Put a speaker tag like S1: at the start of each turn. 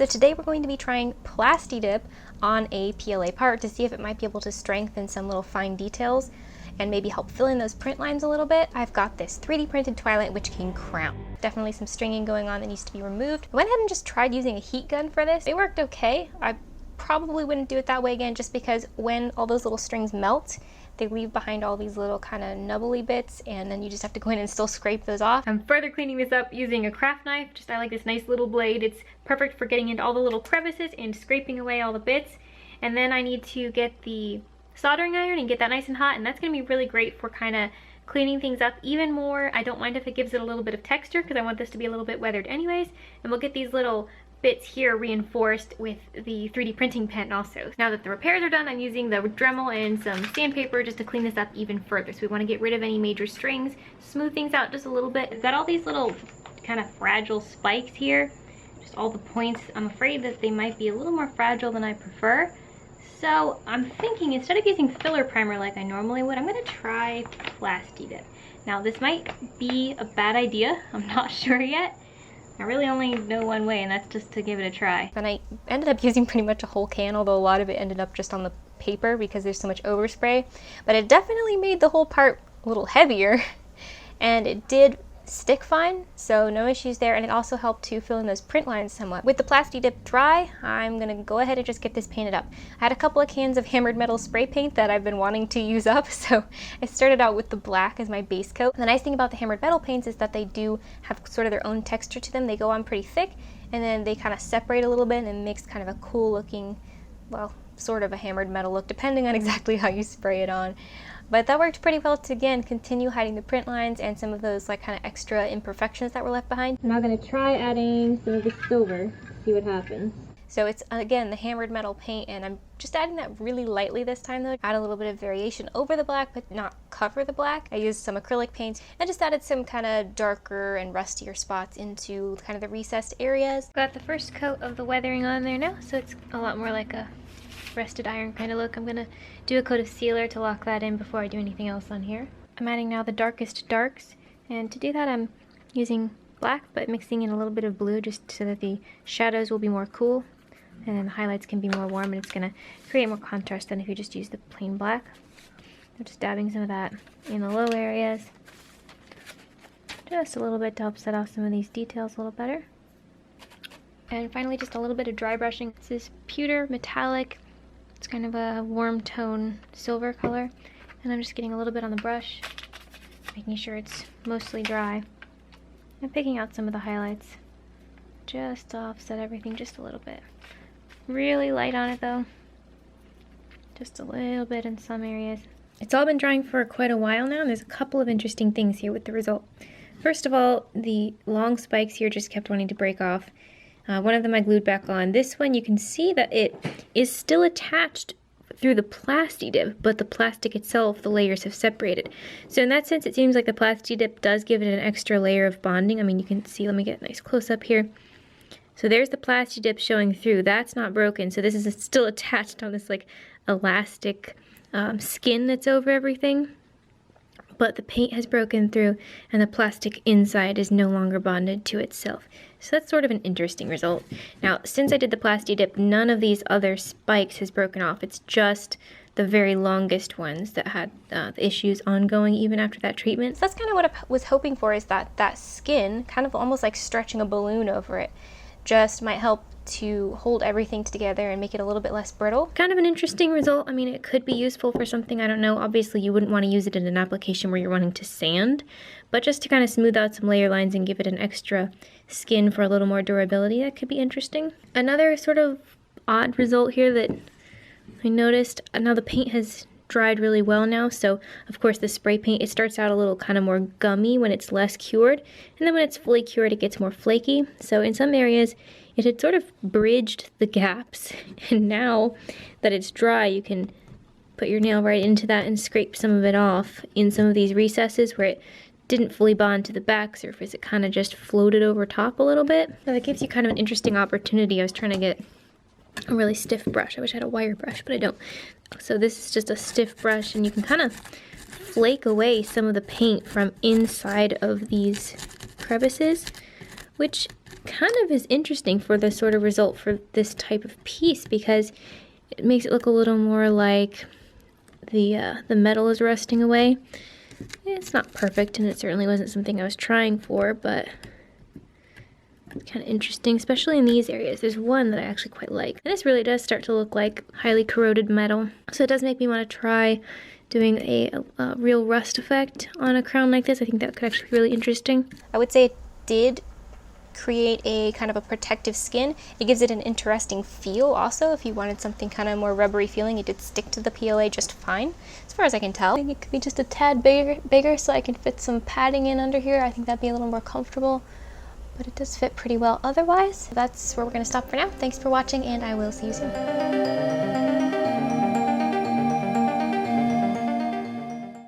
S1: So today we're going to be trying Plasti Dip on a PLA part to see if it might be able to strengthen some little fine details and maybe help fill in those print lines a little bit. I've got this 3D printed Twilight Witch King crown. Definitely some stringing going on that needs to be removed. I went ahead and just tried using a heat gun for this. It worked okay. I probably wouldn't do it that way again just because when all those little strings melt, they leave behind all these little kind of nubbly bits, and then you just have to go in and still scrape those off. I'm further cleaning this up using a craft knife. I like this nice little blade. It's perfect for getting into all the little crevices and scraping away all the bits. And then I need to get the soldering iron and get that nice and hot, and that's going to be really great for kind of cleaning things up even more. I don't mind if it gives it a little bit of texture because I want this to be a little bit weathered anyways. And we'll get these little bits here reinforced with the 3D printing pen also. Now that the repairs are done, I'm using the Dremel and some sandpaper just to clean this up even further. So we want to get rid of any major strings, smooth things out just a little bit. I've got all these little kind of fragile spikes here, just all the points. I'm afraid that they might be a little more fragile than I prefer. So I'm thinking instead of using filler primer like I normally would, I'm going to try Plasti Dip. Now this might be a bad idea, I'm not sure yet. I really only know one way, and that's just to give it a try. And I ended up using pretty much a whole can, although a lot of it ended up just on the paper because there's so much overspray. But it definitely made the whole part a little heavier, and it did stick fine, so no issues there. And it also helped to fill in those print lines somewhat. With the Plasti Dip dry, I'm gonna go ahead and just get this painted up. I had a couple of cans of hammered metal spray paint that I've been wanting to use up, so I started out with the black as my base coat. And the nice thing about the hammered metal paints is that they do have sort of their own texture to them. They go on pretty thick, and then they kind of separate a little bit and makes kind of a cool looking, well, sort of a hammered metal look, depending on exactly how you spray it on. But that worked pretty well to, again, continue hiding the print lines and some of those like kind of extra imperfections that were left behind. I'm now going to try adding some of the silver, see what happens. So it's, again, the hammered metal paint, and I'm just adding that really lightly this time though. Add a little bit of variation over the black, but not cover the black. I used some acrylic paints and just added some kind of darker and rustier spots into kind of the recessed areas. Got the first coat of the weathering on there now, so it's a lot more like a rusted iron kind of look. I'm gonna do a coat of sealer to lock that in before I do anything else on here. I'm adding now the darkest darks, and to do that I'm using black but mixing in a little bit of blue just so that the shadows will be more cool and then the highlights can be more warm, and it's gonna create more contrast than if you just use the plain black. I'm just dabbing some of that in the low areas just a little bit to help set off some of these details a little better. And finally just a little bit of dry brushing. This is pewter metallic. It's kind of a warm tone silver color, and I'm just getting a little bit on the brush, making sure it's mostly dry, and picking out some of the highlights just to offset everything just a little bit. Really light on it though, just a little bit in some areas. It's all been drying for quite a while now, and there's a couple of interesting things here with the result. First of all, the long spikes here just kept wanting to break off. One of them I glued back on. This one you can see that it is still attached through the Plasti Dip, but the plastic itself, the layers have separated. So in that sense, it seems like the Plasti Dip does give it an extra layer of bonding. I mean, you can see, let me get a nice close up here. So there's the Plasti Dip showing through. That's not broken. So this is still attached on this like elastic skin that's over everything. But the paint has broken through and the plastic inside is no longer bonded to itself. So that's sort of an interesting result. Now, since I did the Plasti Dip, none of these other spikes has broken off. It's just the very longest ones that had the issues ongoing even after that treatment. So that's kind of what I was hoping for, is that that skin, kind of almost like stretching a balloon over it, just might help to hold everything together and make it a little bit less brittle. Kind of an interesting result. I mean, it could be useful for something, I don't know. Obviously, you wouldn't want to use it in an application where you're wanting to sand, but just to kind of smooth out some layer lines and give it an extra skin for a little more durability, that could be interesting. Another sort of odd result here that I noticed, now the paint has dried really well now, so of course the spray paint, it starts out a little kind of more gummy when it's less cured, and then when it's fully cured it gets more flaky. So in some areas it had sort of bridged the gaps, and now that it's dry you can put your nail right into that and scrape some of it off in some of these recesses where it didn't fully bond to the back surface. It kind of just floated over top a little bit. So that gives you kind of an interesting opportunity. I was trying to get a really stiff brush. I wish I had a wire brush, but I don't. So this is just a stiff brush, and you can kind of flake away some of the paint from inside of these crevices, which kind of is interesting for the sort of result for this type of piece, because it makes it look a little more like the metal is rusting away. It's not perfect, and it certainly wasn't something I was trying for, but it's kind of interesting, especially in these areas. There's one that I actually quite like. And this really does start to look like highly corroded metal. So it does make me want to try doing a real rust effect on a crown like this. I think that could actually be really interesting. I would say it did create a kind of a protective skin. It gives it an interesting feel also. If you wanted something kind of more rubbery feeling, it did stick to the PLA just fine, as far as I can tell. I think it could be just a tad bigger so I can fit some padding in under here. I think that'd be a little more comfortable, but it does fit pretty well otherwise. That's where we're going to stop for now. Thanks for watching, and I will see you soon.